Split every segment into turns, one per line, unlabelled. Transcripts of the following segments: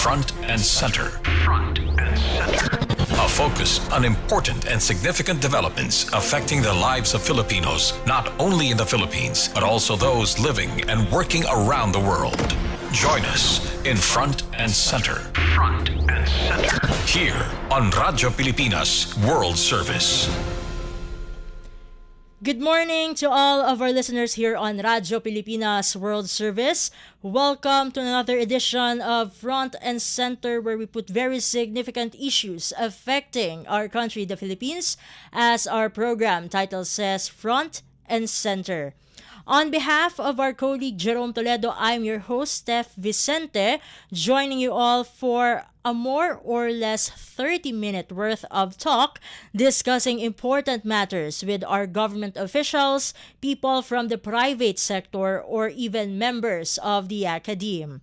Front and Center. Front and Center. A focus on important and significant developments affecting the lives of Filipinos, not only in the Philippines, but also those living and working around the world. Join us in Front and Center. Front and Center. Here on Radyo Pilipinas World Service.
Good morning to all of our listeners here on Radyo Pilipinas World Service. Welcome to another edition of Front and Center, where we put very significant issues affecting our country, the Philippines, as our program title says, Front and Center. On behalf of our colleague Jerome Toledo, I'm your host, Steph Vicente, joining you all for a more or less 30-minute worth of talk discussing important matters with our government officials, people from the private sector, or even members of the academe.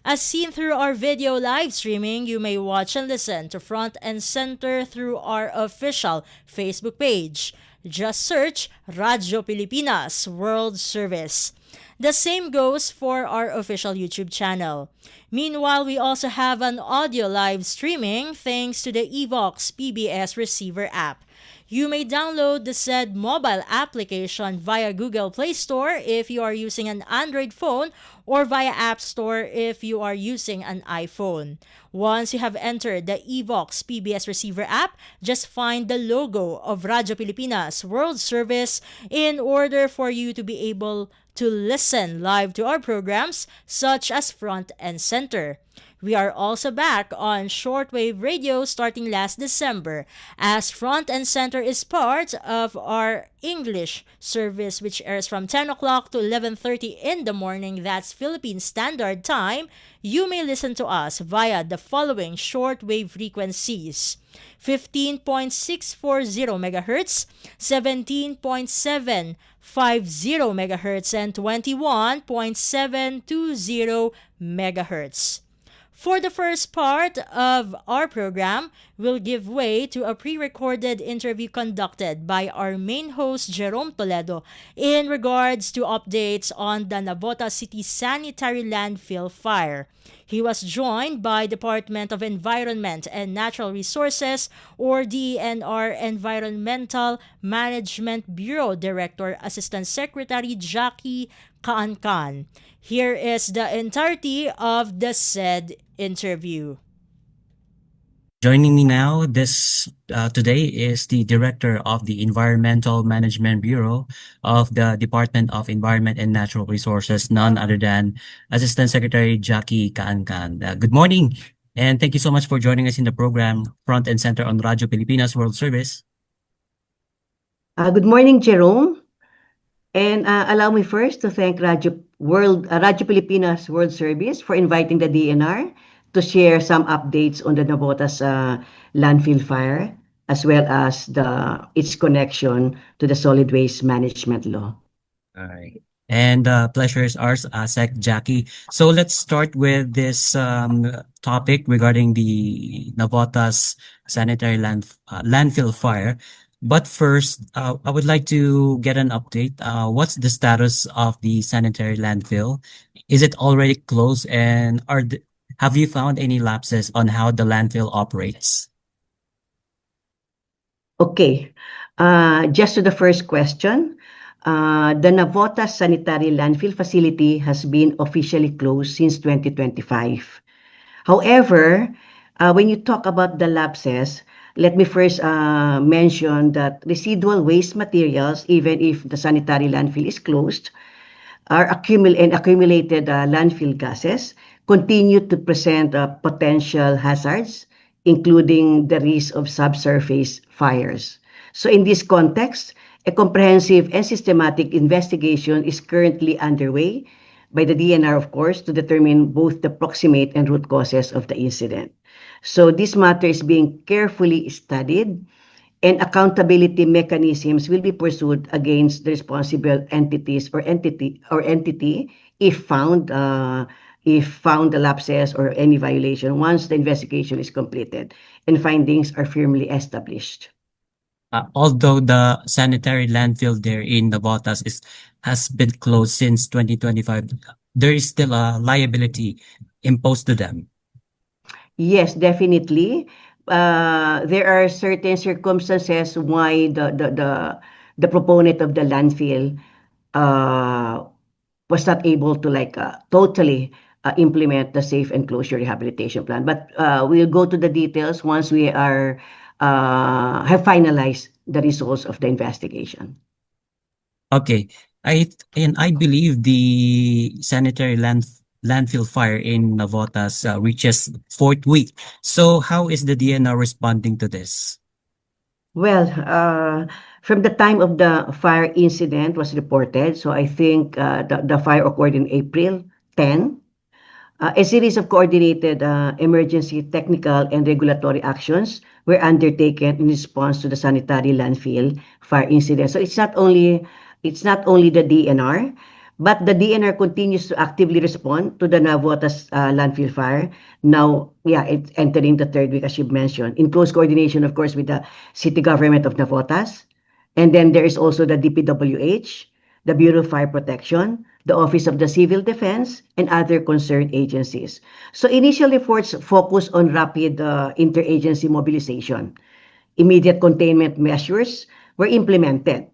As seen through our video live streaming, you may watch and listen to Front and Center through our official Facebook page. Just search Radyo Pilipinas World Service. The same goes for our official YouTube channel. Meanwhile, we also have an audio live streaming thanks to the Evox PBS receiver app. You may download the said mobile application via Google Play Store if you are using an Android phone or via App Store if you are using an iPhone. Once you have entered the Evox PBS receiver app, just find the logo of Radyo Pilipinas World Service in order for you to be able to listen live to our programs such as Front and Center. We are also back on shortwave radio starting last December, as Front and Center is part of our English service, which airs from 10 o'clock to 11:30 in the morning. That's Philippine Standard Time. You may listen to us via the following shortwave frequencies: 15.640 MHz, 17.750 MHz, and 21.720 MHz. For the first part of our program, we'll give way to a pre-recorded interview conducted by our main host, Jerome Toledo, in regards to updates on the Navotas City sanitary landfill fire. He was joined by Department of Environment and Natural Resources, or DENR, Environmental Management Bureau Director Assistant Secretary Jackie Kaankan. Here is the entirety of the said interview.
Joining me now today is the Director of the Environmental Management Bureau of the Department of Environment and Natural Resources, none other than Assistant Secretary Jackie Kaankan. Good morning, and thank you so much for joining us in the program Front and Center on Radyo Pilipinas World Service.
Good morning, Jerome. And allow me first to thank Radyo Pilipinas World Service for inviting the DNR to share some updates on the Navotas landfill fire, as well as its connection to the solid waste management law.
All right. And pleasure is ours, Sec Jackie. So let's start with this topic regarding the Navotas sanitary landfill fire. But first, I would like to get an update. What's the status of the sanitary landfill? Is it already closed, and have you found any lapses on how the landfill operates?
Okay. Just to the first question, the Navotas sanitary landfill facility has been officially closed since 2025. However, when you talk about the lapses, let me first mention that residual waste materials, even if the sanitary landfill is closed, accumulated landfill gases continue to present potential hazards, including the risk of subsurface fires. So in this context, a comprehensive and systematic investigation is currently underway by the DNR, of course, to determine both the proximate and root causes of the incident. So this matter is being carefully studied, and accountability mechanisms will be pursued against the responsible entities or entity if found the lapses or any violation once the investigation is completed and findings are firmly established.
Although the sanitary landfill there in Navotas has been closed since 2025, there is still a liability imposed to them.
Yes, definitely. There are certain circumstances why the proponent of the landfill uh, was not able to totally implement the safe enclosure rehabilitation plan. But we'll go to the details once we are have finalized the results of the investigation.
Okay. I believe the sanitary landfill fire in Navotas reaches fourth week. So how is the DNR responding to this?
Well, from the time of the fire incident was reported, so I think the fire occurred in April 10. A series of coordinated emergency technical and regulatory actions were undertaken in response to the sanitary landfill fire incident. So it's not only the DNR, but the DNR continues to actively respond to the Navotas landfill fire. Now, yeah, it's entering the third week, as you mentioned, in close coordination, of course, with the city government of Navotas. And then there is also the DPWH, the Bureau of Fire Protection, the Office of the Civil Defense, and other concerned agencies. So initial efforts focus on rapid interagency mobilization. Immediate containment measures were implemented,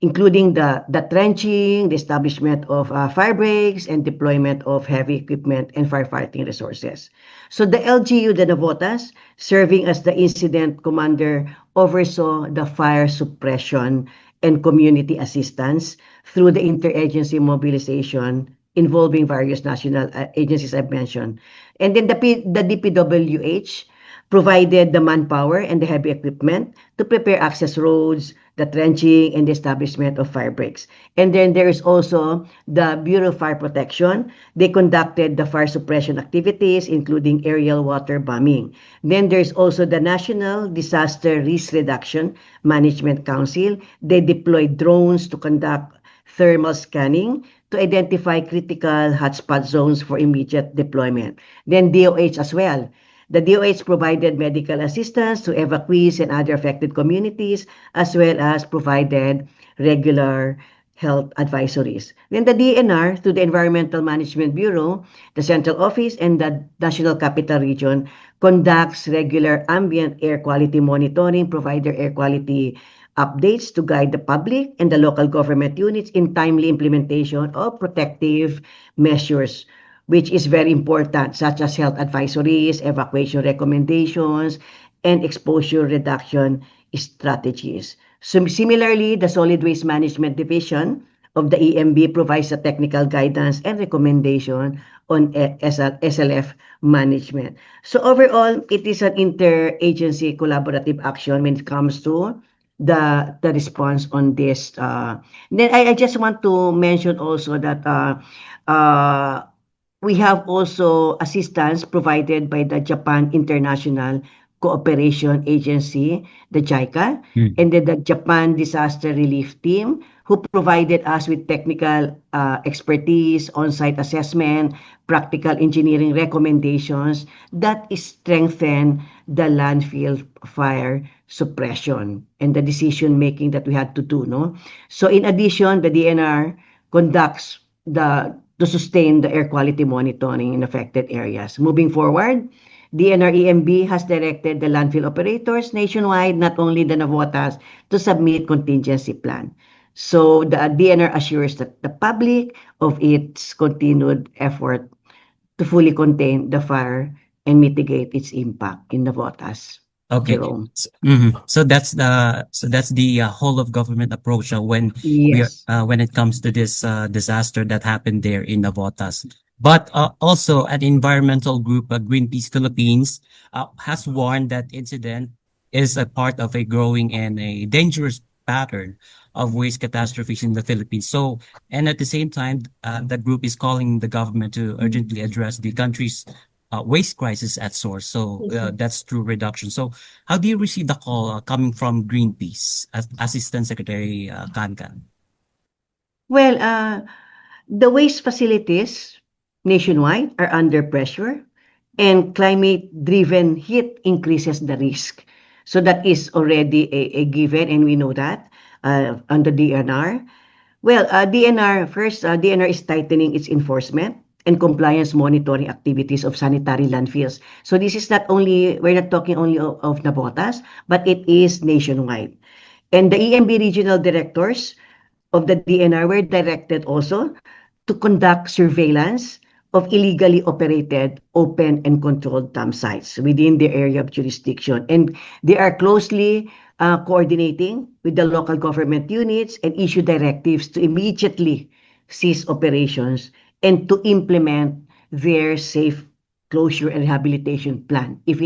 including the trenching, the establishment of fire breaks, and deployment of heavy equipment and firefighting resources. So the LGU de Navotas, serving as the incident commander, oversaw the fire suppression and community assistance through the interagency mobilization involving various national agencies I've mentioned. And then the DPWH provided the manpower and the heavy equipment to prepare access roads, the trenching, and the establishment of fire breaks. And then there is also the Bureau of Fire Protection. They conducted the fire suppression activities, including aerial water bombing. Then there's also the National Disaster Risk Reduction Management Council. They deployed drones to conduct thermal scanning to identify critical hotspot zones for immediate deployment. Then DOH as well. The DOH provided medical assistance to evacuees and other affected communities, as well as provided regular health advisories. Then the DNR, through the Environmental Management Bureau, the Central Office, and the National Capital Region, conducts regular ambient air quality monitoring, provide their air quality updates to guide the public and the local government units in timely implementation of protective measures, which is very important, such as health advisories, evacuation recommendations, and exposure reduction strategies. So similarly, the Solid Waste Management Division of the EMB provides a technical guidance and recommendation on SLF management. So overall, it is an interagency collaborative action when it comes to the response on this. Then I just want to mention also that uh, we have also assistance provided by the Japan International Cooperation Agency, the JICA,
Mm.
and then the Japan Disaster Relief Team, who provided us with technical expertise, on-site assessment, practical engineering recommendations that strengthen the landfill fire suppression and the decision making that we had to do. No, so in addition, the DNR conducts the to sustain the air quality monitoring in affected areas. Moving forward, DNR-EMB has directed the landfill operators nationwide, not only the Navotas, to submit contingency plan. So the DNR assures that the public of its continued effort to fully contain the fire and mitigate its impact in Navotas.
Okay.
Jerome.
So that's the whole of government approach
Yes.
when it comes to this disaster that happened there in Navotas. But also an environmental group, Greenpeace Philippines, has warned that incident is a part of a growing and a dangerous pattern of waste catastrophes in the Philippines. So, and at the same time, the group is calling the government to urgently address the country's waste crisis at source. So that's through reduction. So how do you receive the call coming from Greenpeace, Assistant Secretary Kankan?
Well, the waste facilities nationwide are under pressure, and climate-driven heat increases the risk. So that is already a given, and we know that on the DNR. Well, DNR first, DNR is tightening its enforcement and compliance monitoring activities of sanitary landfills. So this is not only, we're not talking only of Navotas, but it is nationwide. And the EMB regional directors of the DNR were directed also to conduct surveillance of illegally operated open and controlled dump sites within their area of jurisdiction. And they are closely coordinating with the local government units and issue directives to immediately cease operations and to implement their safe closure and rehabilitation plan if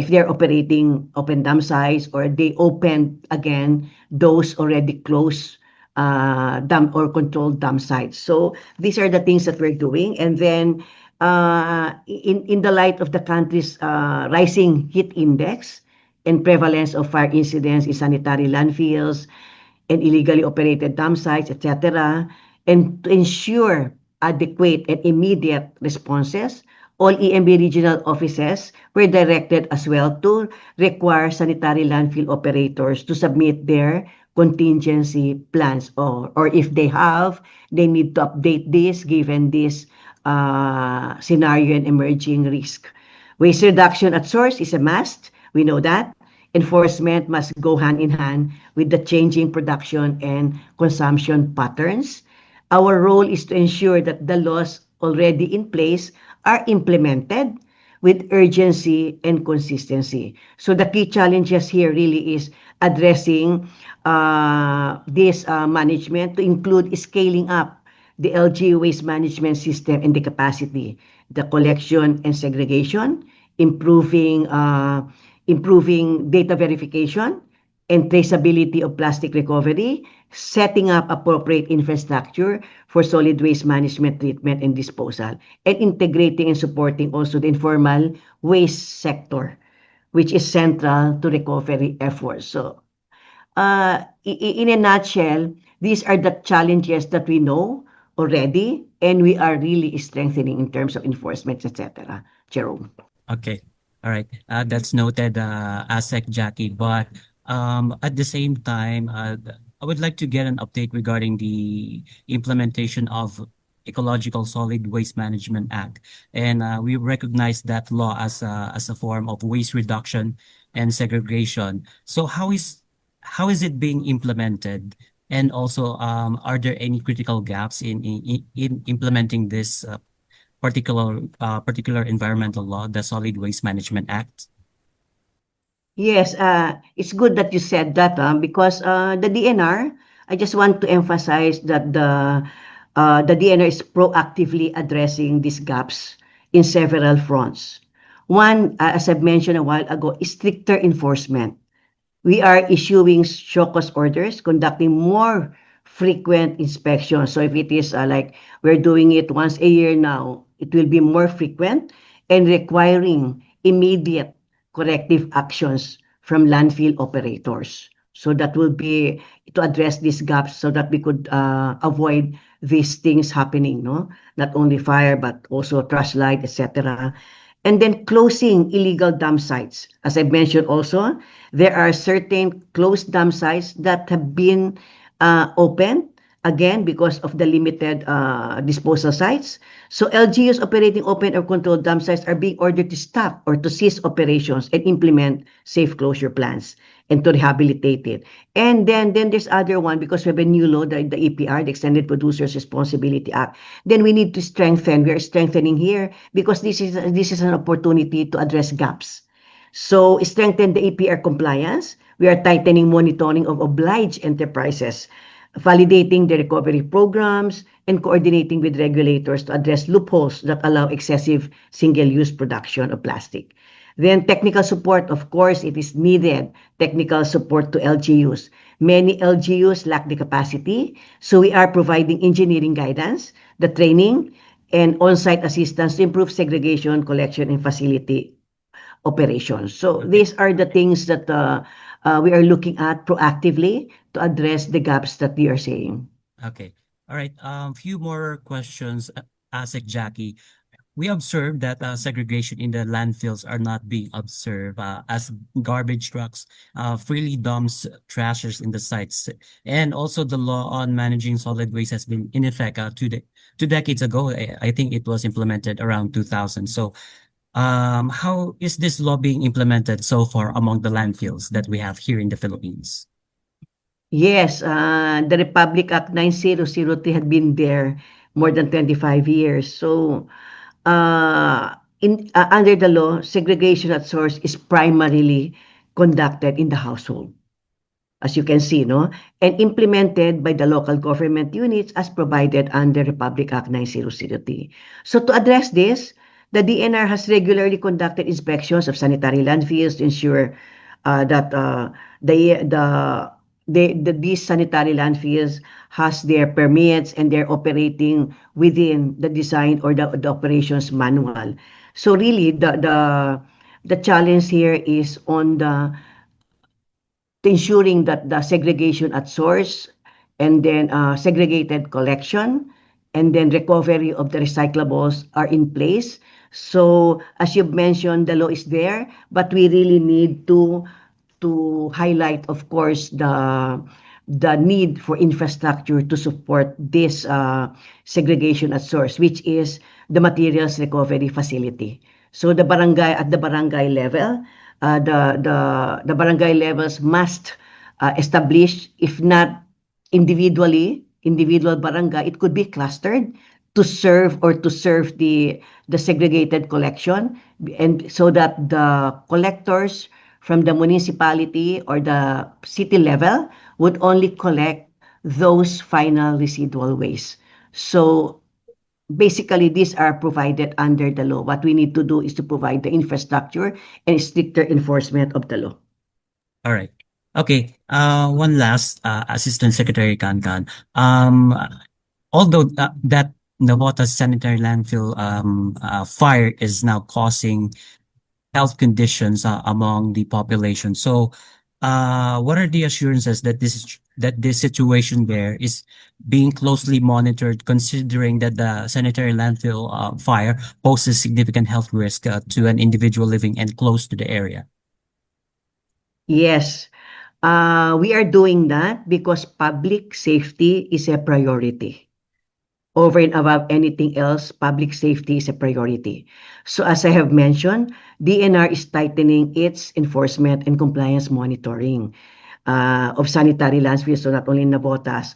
they're operating open dump sites or they open again those already closed dump or controlled dump sites. So these are the things that we're doing. And then in the light of the country's rising heat index and prevalence of fire incidents in sanitary landfills and illegally operated dump sites, etc., and to ensure adequate and immediate responses, all EMB regional offices were directed as well to require sanitary landfill operators to submit their contingency plans, or if they have, they need to update this given this scenario and emerging risk. Waste reduction at source is a must. We know that. Enforcement must go hand in hand with the changing production and consumption patterns. Our role is to ensure that the laws already in place are implemented with urgency and consistency. So the key challenges here really is addressing this management to include scaling up the LG waste management system and the capacity, the collection and segregation, improving data verification and traceability of plastic recovery, setting up appropriate infrastructure for solid waste management, treatment, and disposal, and integrating and supporting also the informal waste sector, which is central to recovery efforts. So, in a nutshell, these are the challenges that we know already, and we are really strengthening in terms of enforcement, etc. Jerome.
Okay. All right. That's noted, ASEC Jackie. But at the same time, I would like to get an update regarding the implementation of Ecological Solid Waste Management Act. And we recognize that law as a form of waste reduction and segregation. So how is it being implemented? And also, are there any critical gaps in implementing this particular environmental law, the Solid Waste Management Act?
Yes, it's good that you said that because the DNR, I just want to emphasize that the DNR is proactively addressing these gaps in several fronts. One, as I've mentioned a while ago, is stricter enforcement. We are issuing show cause orders, conducting more frequent inspections. So if it is like we're doing it once a year now, it will be more frequent and requiring immediate corrective actions from landfill operators. So that will be to address these gaps so that we could avoid these things happening, no? Not only fire, but also trash light, etc. And then closing illegal dump sites. As I mentioned also, there are certain closed dump sites that have been opened again because of the limited disposal sites. So LGUs operating open or controlled dump sites are being ordered to stop or to cease operations and implement safe closure plans and to rehabilitate it. And then there's other one because we have a new law, the EPR, the Extended Producers Responsibility Act. Then we need to strengthen. We are strengthening here because this is an opportunity to address gaps. So strengthen the EPR compliance. We are tightening monitoring of obliged enterprises, validating the recovery programs, and coordinating with regulators to address loopholes that allow excessive single-use production of plastic. Then technical support, of course, it is needed, technical support to LGUs. Many LGUs lack the capacity, so we are providing engineering guidance, the training, and on-site assistance to improve segregation, collection, and facility operations. So
Okay.
these are the things that we are looking at proactively to address the gaps that you are saying.
Okay. All right. Few more questions, ASEC Jackie. we observe that segregation in the landfills are not being observed as garbage trucks freely dumps trashes in the sites. And also the law on managing solid waste has been in effect 2 decades ago. I think it was implemented around 2000. So how is this law being implemented so far among the landfills that we have here in the Philippines?
Yes, the Republic Act 9003 had been there more than 25 years. So, under the law, segregation at source is primarily conducted in the household, as you can see, no? And implemented by the local government units as provided under Republic Act 9003. So to address this, the DNR has regularly conducted inspections of sanitary landfills to ensure that the, the, these sanitary landfills has their permits and they're operating within the design or the operations manual. So really, the challenge here is on the to ensuring that the segregation at source and then segregated collection and then recovery of the recyclables are in place. So as you've mentioned, the law is there, but we really need to highlight, of course, the need for infrastructure to support this segregation at source, which is the materials recovery facility. So the barangay level, the barangay levels must establish, if not individual barangay, it could be clustered to serve the segregated collection, and so that the collectors from the municipality or the city level would only collect those final residual waste. So basically, these are provided under the law. What we need to do is to provide the infrastructure and stricter enforcement of the law.
All right. Okay. One last, Assistant Secretary Kankan. Um, although that Navota sanitary landfill fire is now causing health conditions among the population. So, what are the assurances that this situation there is being closely monitored, considering that the sanitary landfill fire poses significant health risk to an individual living and close to the area?
Yes, we are doing that because public safety is a priority. Over and above anything else, public safety is a priority. So as I have mentioned, DNR is tightening its enforcement and compliance monitoring of sanitary landfills, so not only in Navotas,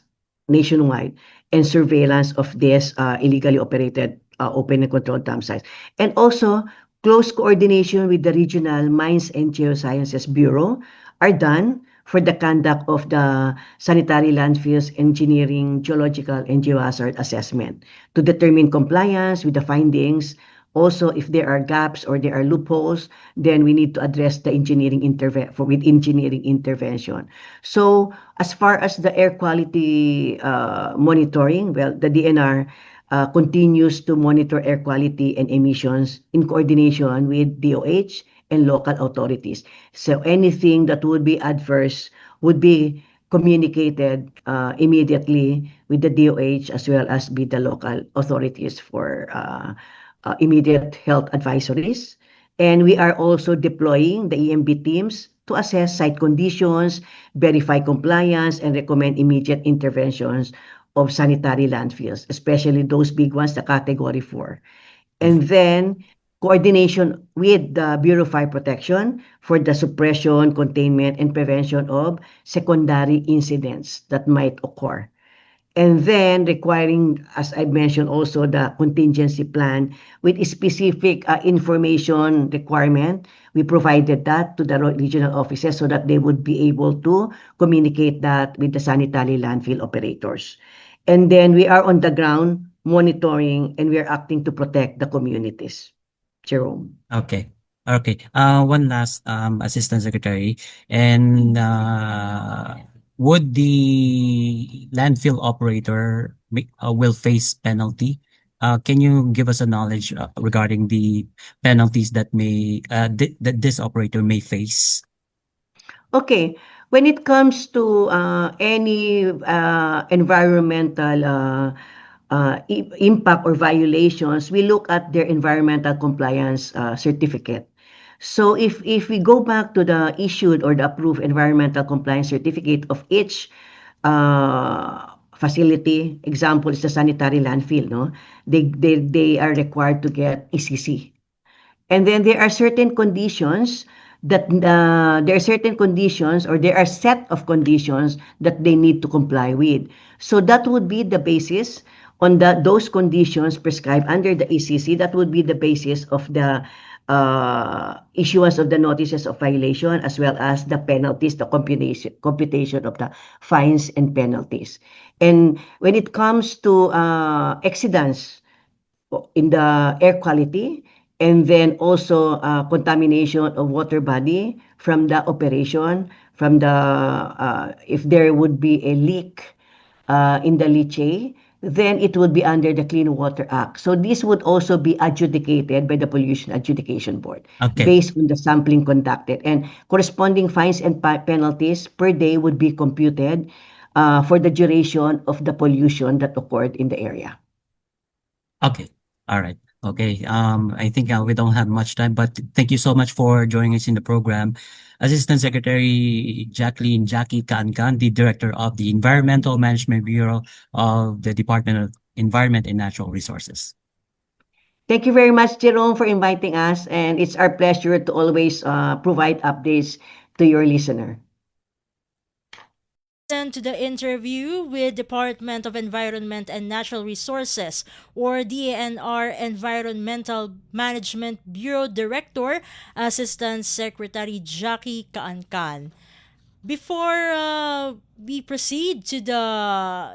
nationwide, and surveillance of this illegally operated open and controlled dump sites. And also, close coordination with the Regional Mines and Geosciences Bureau are done for the conduct of the sanitary landfills engineering, geological, and geohazard assessment to determine compliance with the findings. Also, if there are gaps or there are loopholes, then we need to address the with engineering intervention. So, as far as the air quality monitoring, well, the DNR continues to monitor air quality and emissions in coordination with DOH and local authorities. So anything that would be adverse would be communicated immediately with the DOH as well as with the local authorities for immediate health advisories. And we are also deploying the EMB teams to assess site conditions, verify compliance, and recommend immediate interventions of sanitary landfills, especially those big ones, the category 4. And then coordination with the Bureau of Fire Protection for the suppression, containment, and prevention of secondary incidents that might occur. And then requiring, as I mentioned, also the contingency plan with specific information requirement. We provided that to the regional offices so that they would be able to communicate that with the sanitary landfill operators. And then we are on the ground monitoring and we are acting to protect the communities. Jerome.
Okay. Okay. One last, Assistant Secretary, and would the landfill operator will face penalty? Can you give us a knowledge regarding the penalties that that this operator may face?
Okay, when it comes to any environmental impact or violations, we look at their environmental compliance certificate. So if we go back to the issued or the approved environmental compliance certificate of each facility, example is the sanitary landfill, no? They are required to get ECC. And then there are certain conditions that there are certain conditions or there are set of conditions that they need to comply with. So that would be the basis on those conditions prescribed under the ECC. That would be the basis of the issuance of the notices of violation as well as the penalties, the computation of the fines and penalties. And when it comes to exceedance in the air quality, and then also contamination of water body from the operation, from the if there would be a leak in the leachate, then it would be under the Clean Water Act. So this would also be adjudicated by the Pollution Adjudication Board
Okay.
based on the sampling conducted. And corresponding fines and penalties per day would be computed for the duration of the pollution that occurred in the area.
Okay. All right. Okay. I think we don't have much time, but thank you so much for joining us in the program. Assistant Secretary Jackie Kaankan, the Director of the Environmental Management Bureau of the Department of Environment and Natural Resources.
Thank you very much, Jerome, for inviting us, and it's our pleasure to always provide updates to your listener.
To the interview with Department of Environment and Natural Resources or DENR Environmental Management Bureau Director, Assistant Secretary Jackie Kaankan. Before we proceed to the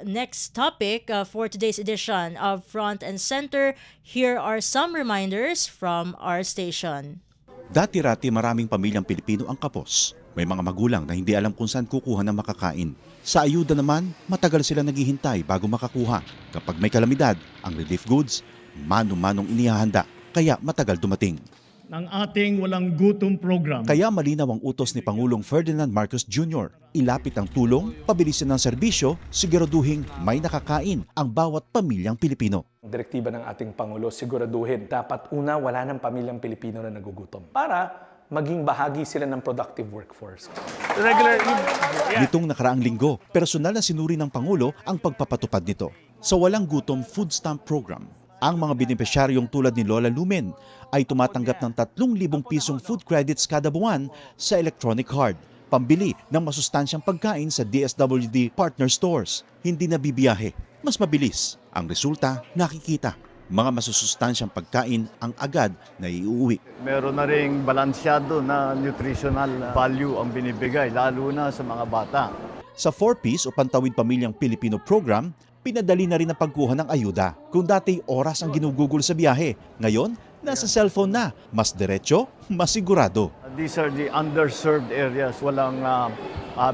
next topic for today's edition of Front and Center, here are some reminders from our station.
Dati-rati maraming pamilyang Pilipino ang kapos. May mga magulang na hindi alam kung saan kukuha ng makakain. Sa ayuda naman, matagal sila naghihintay bago makakuha. Kapag may kalamidad, ang relief goods, mano-manong inihahanda, kaya matagal dumating.
Ng ating walang gutom program.
Kaya malinaw ang utos ni Pangulong Ferdinand Marcos Jr. Ilapit ang tulong, pabilisin ng serbisyo, siguraduhin may nakakain ang bawat pamilyang Pilipino.
Ang direktiba ng ating Pangulo, siguraduhin dapat una wala ng pamilyang Pilipino na nagugutom para maging bahagi sila ng productive workforce.
Nitong nakaraang linggo, personal na sinuri ng Pangulo ang pagpapatupad nito. Sa Walang Gutom Food Stamp Program, ang mga benepisyaryong tulad ni Lola Lumen ay tumatanggap ng 3,000 pisong food credits kada buwan sa electronic card, pambili ng masustansyang pagkain sa DSWD partner stores. Hindi na bibiyahe, mas mabilis. Ang resulta, nakikita. Mga masusustansyang pagkain ang agad na iuwi.
Meron na ring balansyado na nutritional value ang binibigay, lalo na sa mga bata.
Sa 4Ps o Pantawid Pamilyang Pilipino program, pinadali na rin ang pagkuha ng ayuda. Kung dati oras ang ginugugol sa biyahe, ngayon nasa cellphone na, mas diretso, mas sigurado.
These are the underserved areas. Walang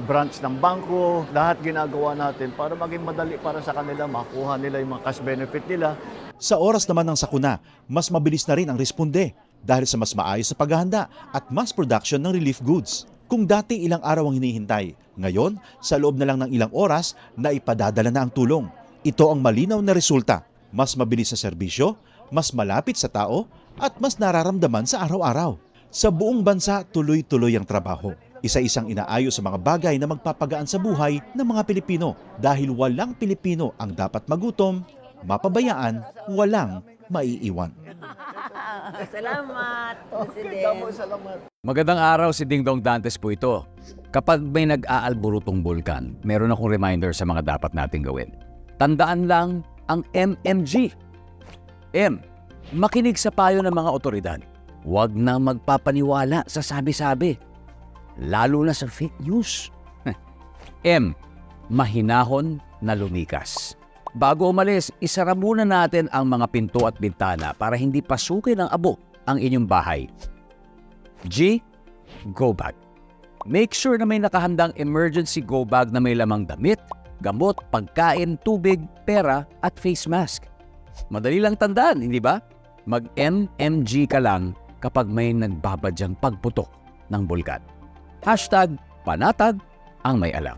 branch ng bangko. Lahat ginagawa natin para maging madali para sa kanila, makuha nila yung mga cash benefit nila.
Sa oras naman ng sakuna, mas mabilis na rin ang responde dahil sa mas maayos na paghahanda at mass production ng relief goods. Kung dati ilang araw ang hinihintay, ngayon sa loob na lang ng ilang oras na ipadadala na ang tulong. Ito ang malinaw na resulta. Mas mabilis na serbisyo, mas malapit sa tao at mas nararamdaman sa araw-araw. Sa buong bansa, tuloy-tuloy ang trabaho. Isa-isang inaayos sa mga bagay na magpapagaan sa buhay ng mga Pilipino dahil walang Pilipino ang dapat magutom, mapabayaan, walang maiiwan.
Salamat, President.
Magandang araw, si Dingdong Dantes po ito. Kapag may nag-aalburutong bulkan, meron akong reminder sa mga dapat nating gawin. Tandaan lang ang MMG. M. Makinig sa payo ng mga otoridad. Huwag na magpapaniwala sa sabi-sabi, lalo na sa fake news. M. Mahinahon na lumikas. Bago umalis, isara muna natin ang mga pinto at bintana para hindi pasukin ng abo ang inyong bahay. G. Go bag. Make sure na may nakahandang emergency go bag na may lamang damit, gamot, pagkain, tubig, pera at face mask. Madali lang tandaan, hindi ba? Mag-MMG ka lang kapag may nagbabadyang pagputok ng bulkan. #panatag ang may alam.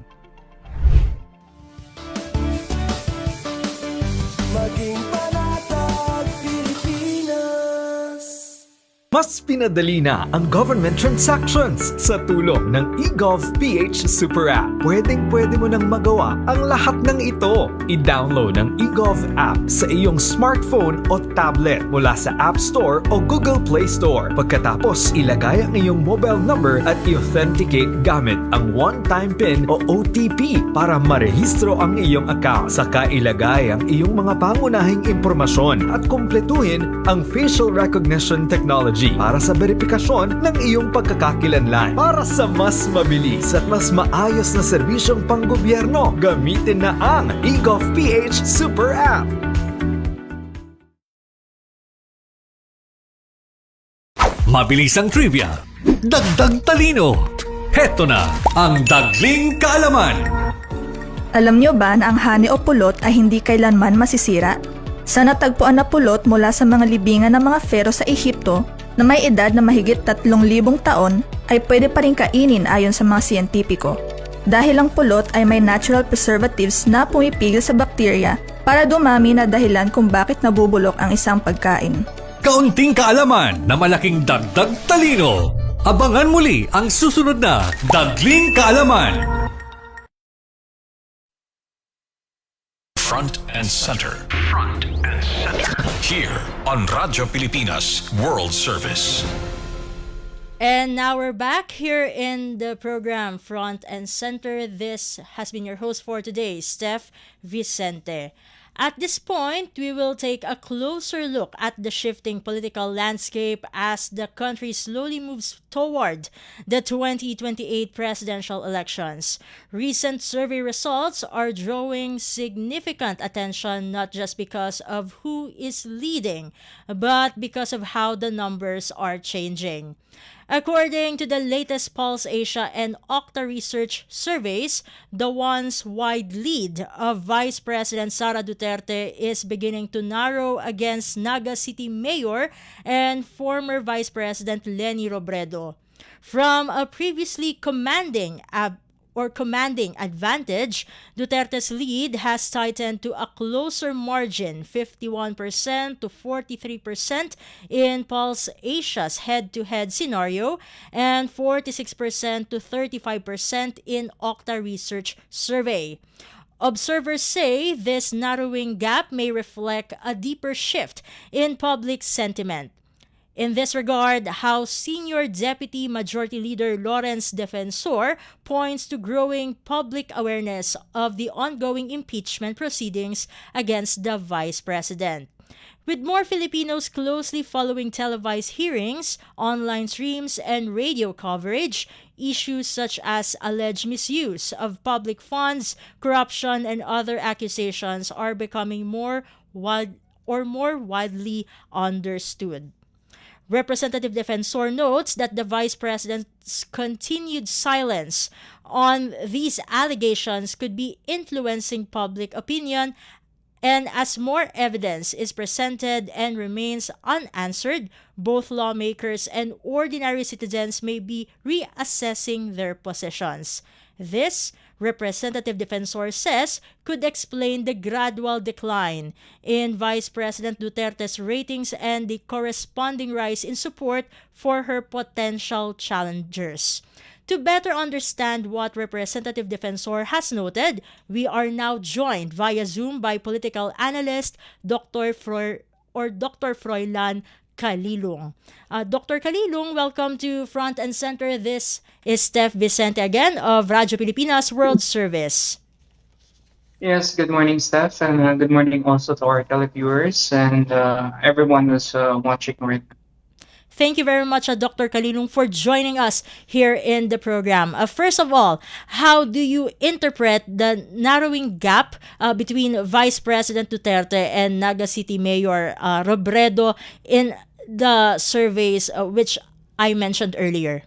Mas pinadali na ang government transactions sa tulong ng eGov.ph Super App. Pwedeng-pwede mo nang magawa ang lahat ng ito. I-download ang eGov app sa iyong smartphone o tablet mula sa App Store o Google Play Store. Pagkatapos, ilagay ang iyong mobile number at i-authenticate gamit ang one-time PIN o OTP para marehistro ang iyong account. Saka ilagay ang iyong mga pangunahing impormasyon at kumpletuhin ang facial recognition technology para sa verifikasyon ng iyong pagkakakilanlan. Para sa mas mabilis at mas maayos na serbisyong panggobyerno, gamitin na ang eGov.ph Super App.
Mabilis ang trivia, dagdag talino. Heto na ang Dagling Kaalaman.
Alam nyo ba na ang hani o pulot ay hindi kailanman masisira? Sa natagpuan na pulot mula sa mga libingan ng mga Pharaoh sa Ehipto na may edad na mahigit 3,000 taon ay pwede pa rin kainin ayon sa mga siyentipiko. Dahil ang pulot ay may natural preservatives na pumipigil sa bakterya para dumami na dahilan kung bakit nabubulok ang isang pagkain.
Kaunting kaalaman na malaking dagdag talino. Abangan muli ang susunod na Dagling Kaalaman.
Front and center. Front and center. Here on Radyo Pilipinas World Service.
And now we're back here in the program Front and Center. This has been your host for today, Steph, Vicente. At this point, we will take a closer look at the shifting political landscape as the country slowly moves toward the 2028 presidential elections. Recent survey results are drawing significant attention not just because of who is leading, but because of how the numbers are changing. According to the latest Pulse Asia and Okta Research surveys, the once-wide lead of Vice President Sara Duterte is beginning to narrow against Naga City Mayor and former Vice President Leni Robredo. From a previously commanding advantage, Duterte's lead has tightened to a closer margin, 51% to 43% in Pulse Asia's head-to-head scenario and 46% to 35% in Okta Research survey. Observers say this narrowing gap may reflect a deeper shift in public sentiment. In this regard, House Senior Deputy Majority Leader Lawrence Defensor points to growing public awareness of the ongoing impeachment proceedings against the Vice President. With more Filipinos closely following televised hearings, online streams, and radio coverage, issues such as alleged misuse of public funds, corruption, and other accusations are becoming more widely understood. Representative Defensor notes that the Vice President's continued silence on these allegations could be influencing public opinion, and as more evidence is presented and remains unanswered, both lawmakers and ordinary citizens may be reassessing their positions. This, Representative Defensor says, could explain the gradual decline in Vice President Duterte's ratings and the corresponding rise in support for her potential challengers. To better understand what Representative Defensor has noted, we are now joined via Zoom by political analyst Dr. Froilan Kalilung. Dr. Kalilung, welcome to Front and Center. This is Steph Vicente again of Radyo Pilipinas World Service.
Yes, good morning, Steph, and good morning also to our televiewers and everyone who's watching right now.
Thank you very much, Dr. Kalilung, for joining us here in the program. First of all, how do you interpret the narrowing gap between Vice President Duterte and Naga City Mayor Robredo in the surveys which I mentioned earlier?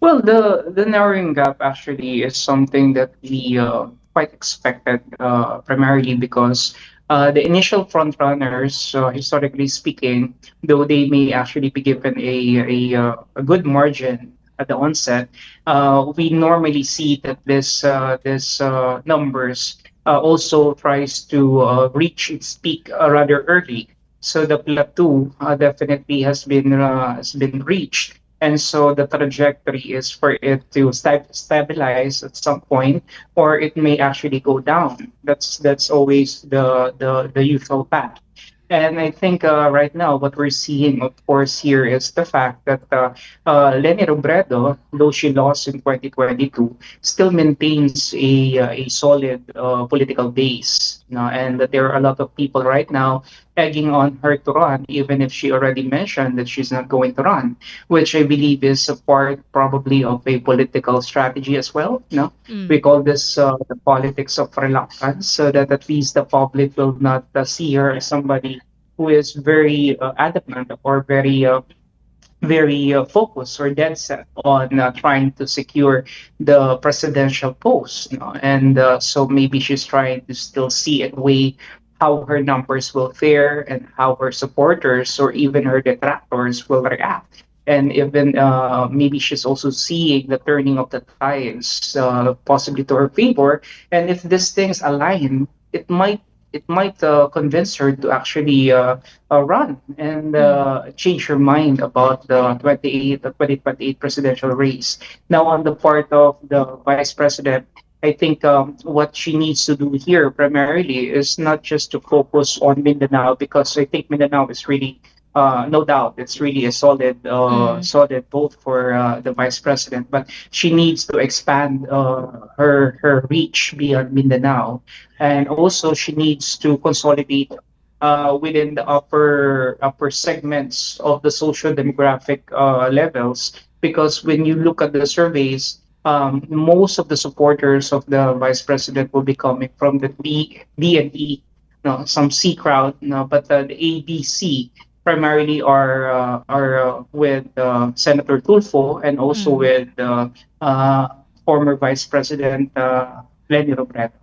Well, the narrowing gap actually is something that we quite expected, primarily because the initial front runners, historically speaking, though they may actually be given a good margin at the onset, we normally see that this numbers also tries to reach its peak rather early. So the plateau definitely has been reached, and so the trajectory is for it to stabilize at some point, or it may actually go down. That's always the usual path. And I think right now what we're seeing, of course, here is the fact that Leni Robredo, though she lost in 2022, still maintains a solid political base. And that there are a lot of people right now egging on her to run, even if she already mentioned that she's not going to run, which I believe is a part probably of a political strategy as well. No, we call this the politics of reluctance, so that at least the public will not see her as somebody who is very adamant or very focused or dead set on trying to secure the presidential post. And so maybe she's trying to still see and weigh how her numbers will fare and how her supporters or even her detractors will react. And even maybe she's also seeing the turning of the tides, possibly to her favor. And if these things align, it might convince her to actually run and change her mind about the 2028 presidential race. Now, on the part of the vice president, I think what she needs to do here primarily is not just to focus on Mindanao, because I think Mindanao is really, no doubt, it's really a solid vote for the vice president. But she needs to expand her reach beyond Mindanao, and also she needs to consolidate within the upper segments of the social demographic levels, because when you look at the surveys, most of the supporters of the vice president will be coming from the D and E, no, some C crowd, no, but the A, B, C primarily are with Senator Tulfo, and also with uh, former Vice President Leni Robredo.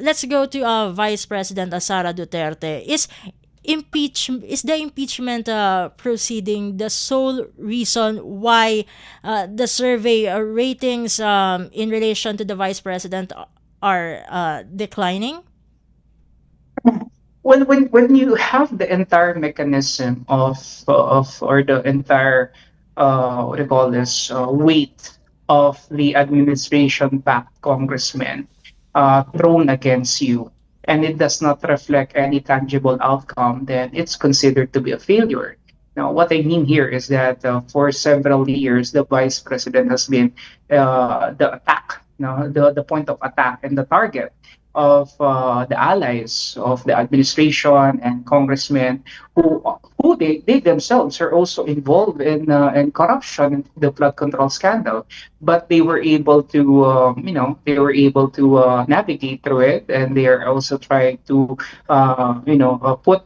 Let's go to Vice President Sara Duterte. Is the impeachment proceeding the sole reason why the survey ratings in relation to the vice president are declining?
When you have the entire mechanism of or the entire what do you call this weight of the administration backed congressman thrown against you, and it does not reflect any tangible outcome, then it's considered to be a failure. Now, what I mean here is that for several years, the vice president has been the attack, the point of attack and the target of the allies of the administration and congressmen who they themselves are also involved in corruption, the flood control scandal, but they were able to navigate through it, and they are also trying to put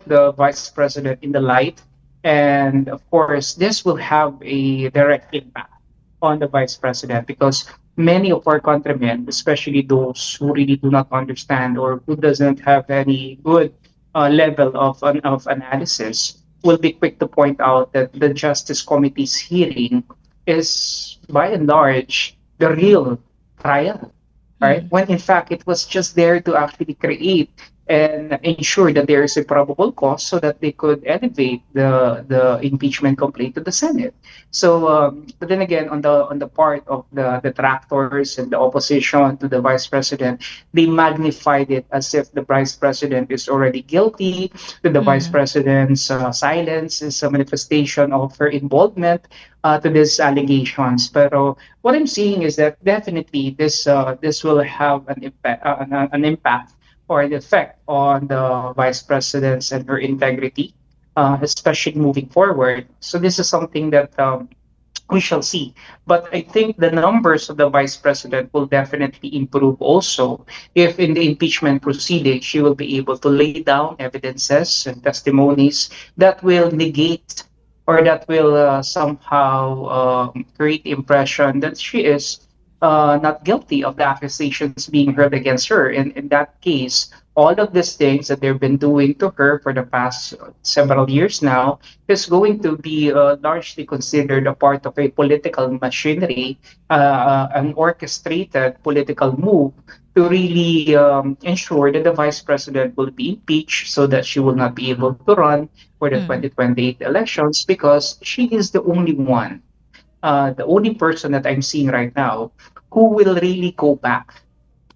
the vice president in the light. And of course, this will have a direct impact on the vice president, because many of our countrymen, especially those who really do not understand or who doesn't have any good level of analysis, will be quick to point out that the Justice Committee's hearing is, by and large, the real trial, right? When in fact it was just there to actually create and ensure that there is a probable cause, so that they could elevate the impeachment complaint to the Senate. So, but then again, on the part of the detractors and the opposition to the vice president, they magnified it as if the vice president is already guilty, that the vice president's silence is a manifestation of her involvement to these allegations. Pero what I'm seeing is that definitely this will have an impact or an effect on the vice presidents and her integrity, especially moving forward. So this is something that we shall see. But I think the numbers of the vice president will definitely improve also if in the impeachment proceeding she will be able to lay down evidences and testimonies that will negate or that will somehow create the impression that she is not guilty of the accusations being heard against her. In that case, all of these things that they've been doing to her for the past several years now is going to be largely considered a part of a political machinery, an orchestrated political move to really ensure that the vice president will be impeached so that she will not be able to run for the 2028 elections because she is the only person that I'm seeing right now who will really go back.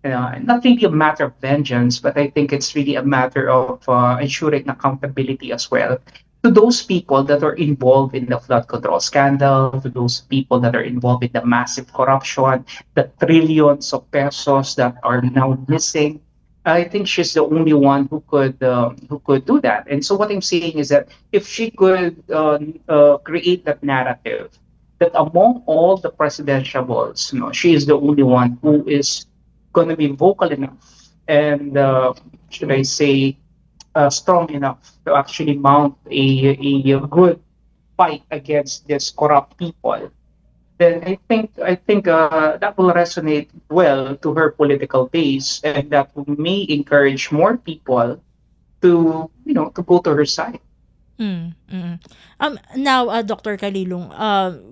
Not really a matter of vengeance, but I think it's really a matter of ensuring accountability as well to those people that are involved in the flood control scandal, to those people that are involved in the massive corruption, the trillions of pesos that are now missing. I think she's the only one who could do that. And so what I'm saying is that if she could create that narrative that among all the presidentiables, she is the only one who is going to be vocal enough and should I say strong enough to actually mount a good fight against this corrupt people. Then I think that will resonate well to her political base, and that may encourage more people to to go to her side.
Now, Dr. Kalilung,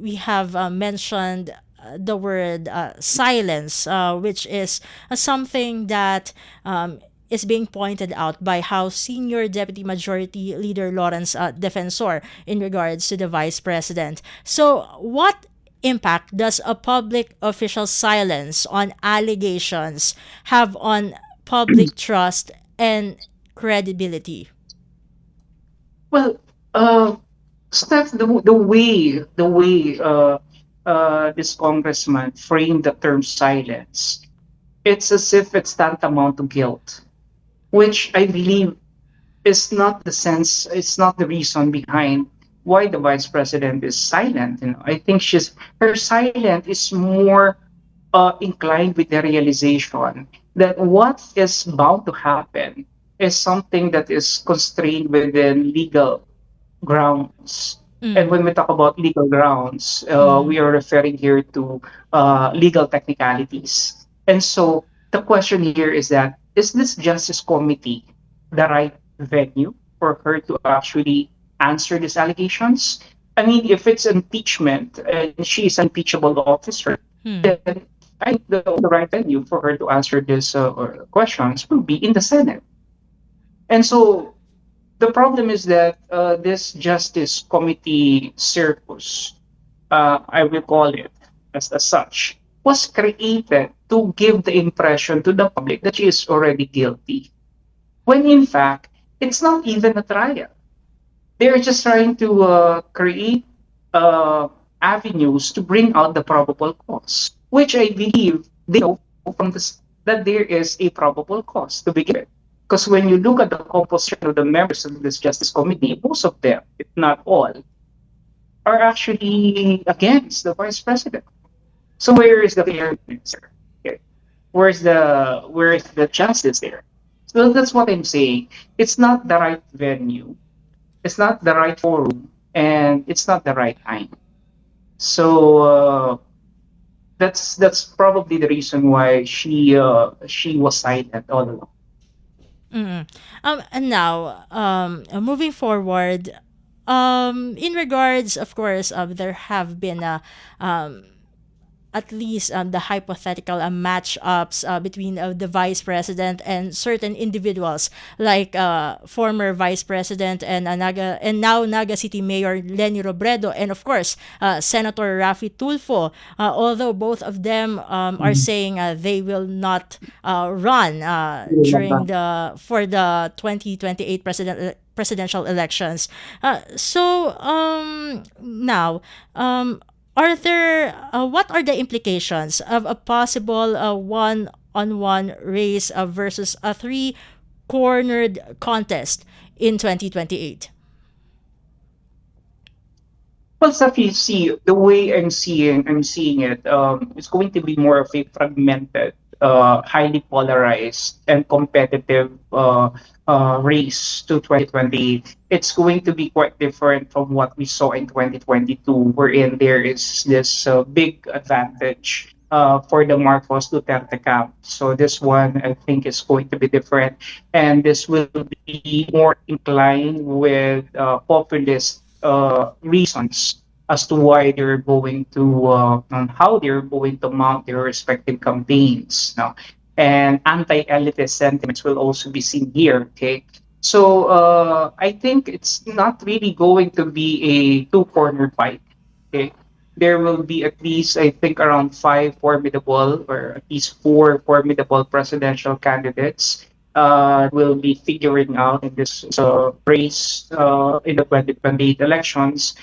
we have mentioned the word silence, which is something that is being pointed out by House Senior Deputy Majority Leader Lawrence Defensor in regards to the Vice President. So, what impact does a public official silence on allegations have on public trust and credibility?
Well, uh, Steph, the way this congressman framed the term silence, it's as if it's tantamount to guilt, which I believe is not the sense, it's not the reason behind why the vice president is silent. I think her silent is more inclined with the realization that what is bound to happen is something that is constrained within legal grounds. And when we talk about legal grounds, we are referring here to legal technicalities. And so the question here is that is this Justice Committee the right venue for her to actually answer these allegations? I mean, if it's impeachment and she is an impeachable officer, then I think the right venue for her to answer these questions will be in the Senate. And so the problem is that this Justice Committee circus, I will call it as such, was created to give the impression to the public that she is already guilty. When in fact, it's not even a trial. They're just trying to create avenues to bring out the probable cause, which I believe they know from this that there is a probable cause to begin with. Because when you look at the composition of the members of this Justice Committee, most of them, if not all, are actually against the Vice President. So where is the fairness there? Okay. Where is the justice there? So that's what I'm saying. It's not the right venue, it's not the right forum, and it's not the right time. So that's probably the reason why she was silent all along.
And now, moving forward, in regards, of course, there have been at least the hypothetical matchups between the vice president and certain individuals like former vice president and now Naga City Mayor Lenny Robredo, and of course Senator Rafi Tulfo, although both of them are saying they will not run during the for the 2028 presidential elections. Now, are there what are the implications of a possible one-on-one race versus a three-cornered contest in 2028?
Well, Saf, you see, the way I'm seeing it, it's going to be more of a fragmented, highly polarized, and competitive race to 2028. It's going to be quite different from what we saw in 2022, wherein there is this big advantage for the Marcos Duterte camp. So this one, I think, is going to be different, and this will be more inclined with populist reasons as to why they're going to on how they're going to mount their respective campaigns. Now, and anti-elitist sentiments will also be seen here. Okay, so I think it's not really going to be a two-corner fight. Okay, there will be at least, I think, around five formidable or at least four formidable presidential candidates will be figuring out in this race in the 2028 elections.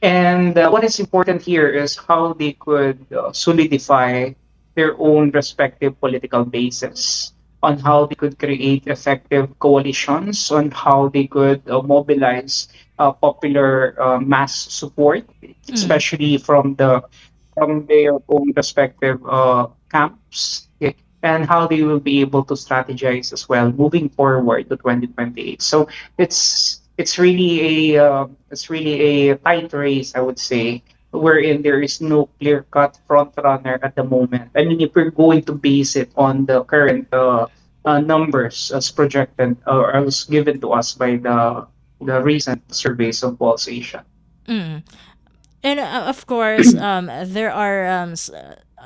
And what is important here is how they could solidify their own respective political bases, on how they could create effective coalitions, on how they could mobilize popular mass support, especially from their own respective camps, okay, and how they will be able to strategize as well moving forward to 2028. So it's really a tight race, I would say, wherein there is no clear cut front runner at the moment. I mean, if we're going to base it on the current numbers as projected or as given to us by the recent surveys of Pulse Asia.
Mm. And of course, there are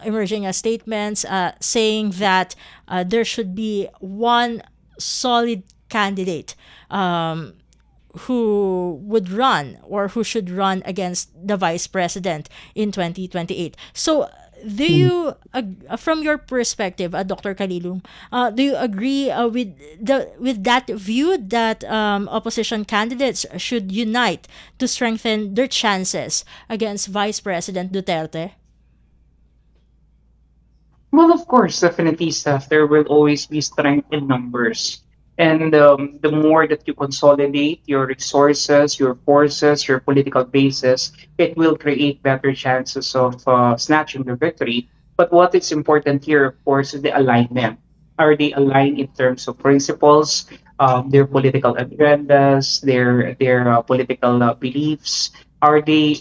emerging statements saying that there should be one solid candidate um, who would run or who should run against the vice president in 2028. So, do you, from your perspective, Dr. Kalilung, do you agree with that view that opposition candidates should unite to strengthen their chances against Vice President Duterte?
Well, of course, definitely, Steph. There will always be strength in numbers. And the more that you consolidate your resources, your forces, your political bases, it will create better chances of snatching the victory. But what is important here, of course, is the alignment. Are they aligned in terms of principles, their political agendas, their political beliefs? Are they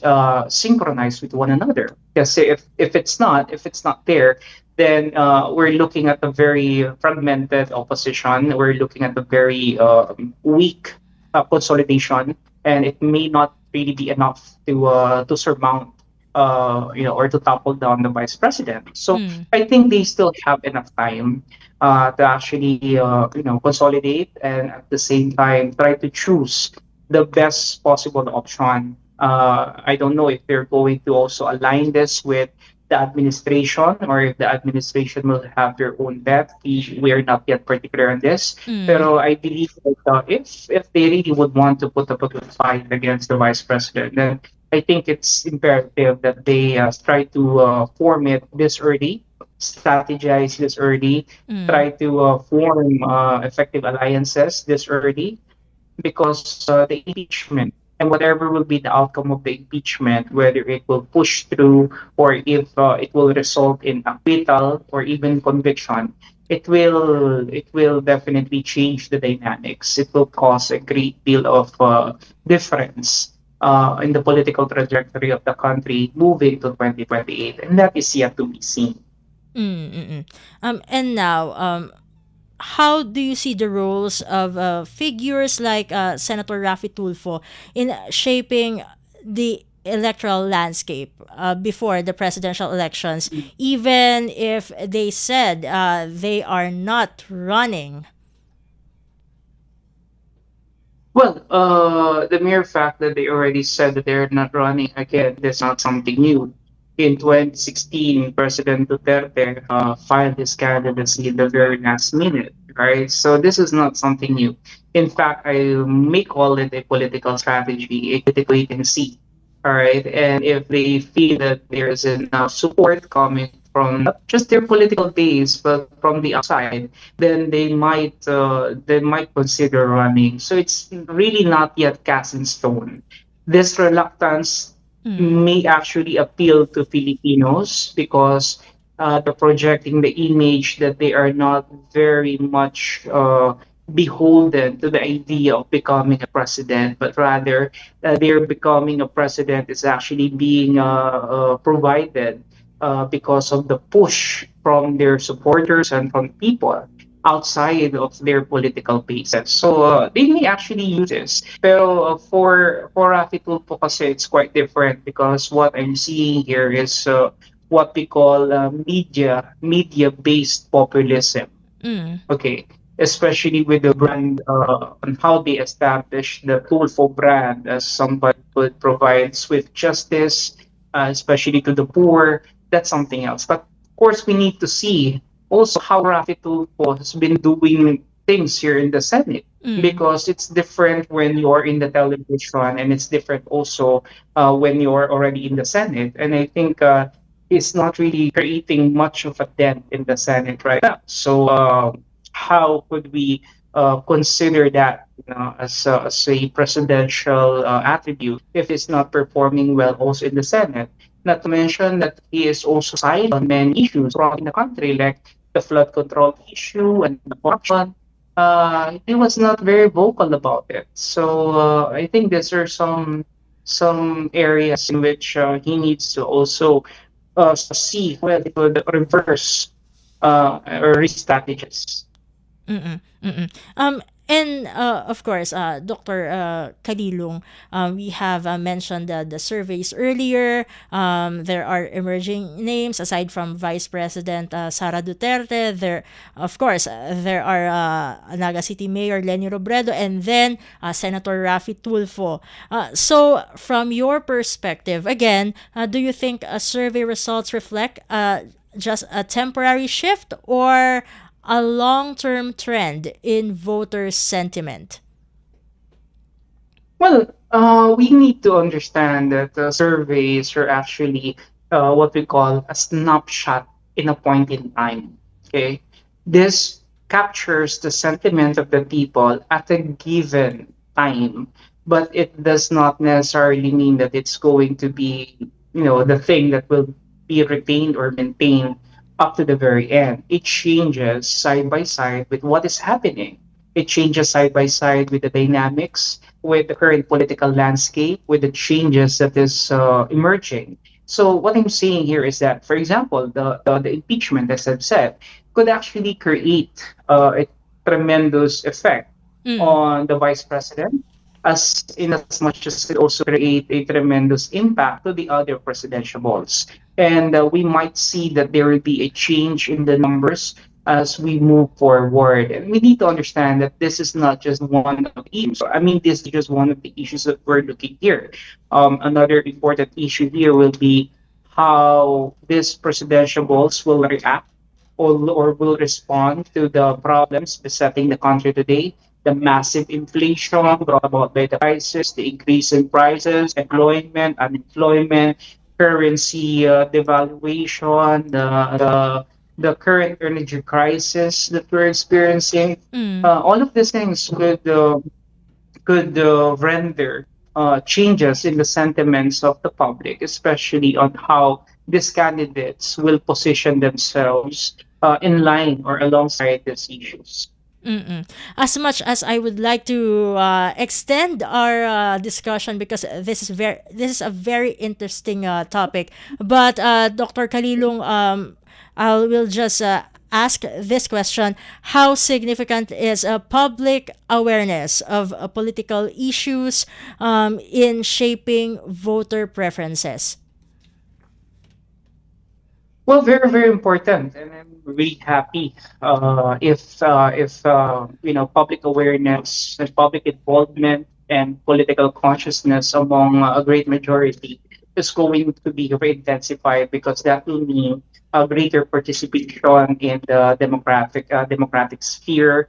synchronized with one another? Because if it's not there, then we're looking at a very fragmented opposition. We're looking at a very weak consolidation, and it may not really be enough to surmount, or to topple down the vice president. So
Mm.
I think they still have enough time to actually, consolidate and at the same time try to choose the best possible option. I don't know if they're going to also align this with the administration or if the administration will have their own bet. We are not yet particular on this.
Mm.
Pero I believe that if they really would want to put up a good fight against the vice president, then I think it's imperative that they try to form it this early, strategize this early,
Mm.
try to form effective alliances this early, because the impeachment and whatever will be the outcome of the impeachment, whether it will push through or if it will result in acquittal or even conviction, it will definitely change the dynamics. It will cause a great deal of difference in the political trajectory of the country moving to 2028, and that is yet to be seen.
Mm, mm, mm. And now, how do you see the roles of figures like Senator Rafi Tulfo in shaping the electoral landscape before the presidential elections, even if they said they are not running?
Well, the mere fact that they already said that they're not running again, that's not something new. In 2016, President Duterte filed his candidacy in the very last minute, right? So this is not something new. In fact, I may call it a political strategy, a political wait and see, all right? And if they feel that there is enough support coming from not just their political base, but from the outside, then they might consider running. So it's really not yet cast in stone. This reluctance
Mm.
may actually appeal to Filipinos because they're projecting the image that they are not very much beholden to the idea of becoming a president, but rather they're becoming a president is actually being provided because of the push from their supporters and from people outside of their political bases. So they may actually use this. Pero for Rafi Tulfo kasi it's quite different because what I'm seeing here is what we call media-based populism.
Mm.
Okay, especially with the brand on how they establish the Tulfo brand as somebody would provide swift justice, especially to the poor. That's something else. But of course, we need to see also how Rafi Tulfo has been doing things here in the Senate
Mm.
because it's different when you're in the television and it's different also when you're already in the Senate. And I think he's not really creating much of a dent in the Senate right now. So how could we consider that as a presidential attribute if he's not performing well also in the Senate? Not to mention that he is also silent on many issues brought in the country, like the flood control issue and the corruption. He was not very vocal about it. So I think these are some areas in which he needs to also see whether he could reverse or re-strategize.
Mm-mm, mm-mm. And of course, Dr. Kalilong, we have mentioned the surveys earlier. There are emerging names aside from Vice President Sara Duterte. There, of course, there are Naga City Mayor Leni Robredo, and then Senator Rafi Tulfo. So, from your perspective, again, do you think survey results reflect just a temporary shift or a long-term trend in voter sentiment?
Well, we need to understand that surveys are actually what we call a snapshot in a point in time. Okay, this captures the sentiment of the people at a given time, but it does not necessarily mean that it's going to be, the thing that will be retained or maintained up to the very end. It changes side by side with what is happening. It changes side by side with the dynamics, with the current political landscape, with the changes that is emerging. So what I'm saying here is that, for example, the impeachment, as I've said, could actually create a tremendous effect
Mm.
on the vice president, as in as much as it also create a tremendous impact to the other presidential balls. And we might see that there will be a change in the numbers as we move forward. And we need to understand that this is not just one of the issues. I mean, this is just one of the issues that we're looking here. Another important issue here will be how these presidential balls will react or will respond to the problems besetting the country today. The massive inflation brought about by the crisis, the increase in prices, employment, unemployment, currency devaluation, the current energy crisis that we're experiencing.
Mm.
All of these things could render changes in the sentiments of the public, especially on how these candidates will position themselves in line or alongside these issues.
Mm-mm. As much as I would like to extend our discussion because this is a very interesting topic, but Dr. Kalilong, I will just ask this question: how significant is public awareness of political issues in shaping voter preferences?
Well, very, very important, and I'm really happy if public awareness and public involvement and political consciousness among a great majority is going to be intensified because that will mean a greater participation in the democratic sphere,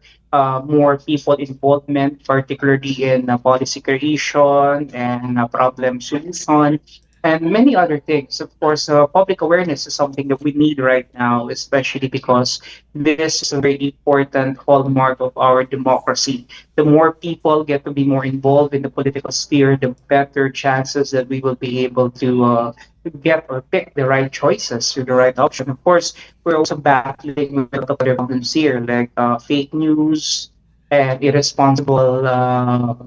more people involvement, particularly in policy creation and problem solution and many other things. Of course, public awareness is something that we need right now, especially because this is a very important hallmark of our democracy. The more people get to be more involved in the political sphere, the better chances that we will be able to get or pick the right choices or the right option. Of course, we're also battling with a lot of other problems here, like fake news and irresponsible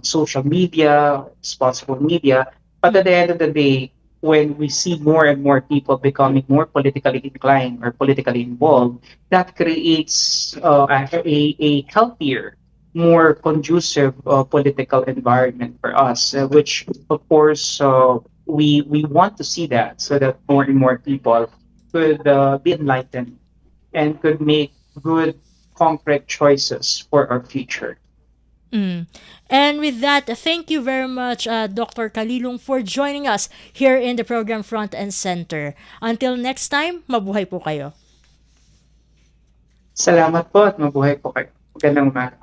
social media, responsible media. But at the end of the day, when we see more and more people becoming more politically inclined or politically involved, that creates a healthier, more conducive political environment for us, which of course we want to see that so that more and more people could be enlightened and could make good, concrete choices for our future.
Mm. And with that, thank you very much, Dr. Kalilong, for joining us here in the program Front and Center. Until next time, mabuhay po kayo.
Salamat po at mabuhay po kayo. Magandang umaga.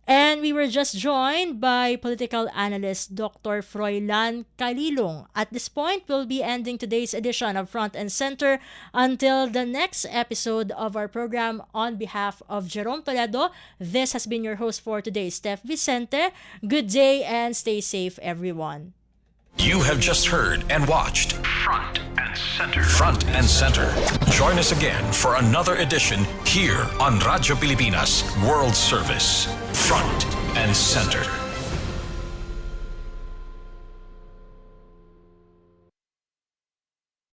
And we were just joined by political analyst Dr. Froilan Kalilong. At this point, we'll be ending today's edition of Front and Center until the next episode of our program. On behalf of Jerome Toledo, this has been your host for today, Steph Vicente. Good day and stay safe, everyone.
You have just heard and watched Front and Center. Front and Center. Join us again for another edition here on Radyo Pilipinas World Service. Front and Center.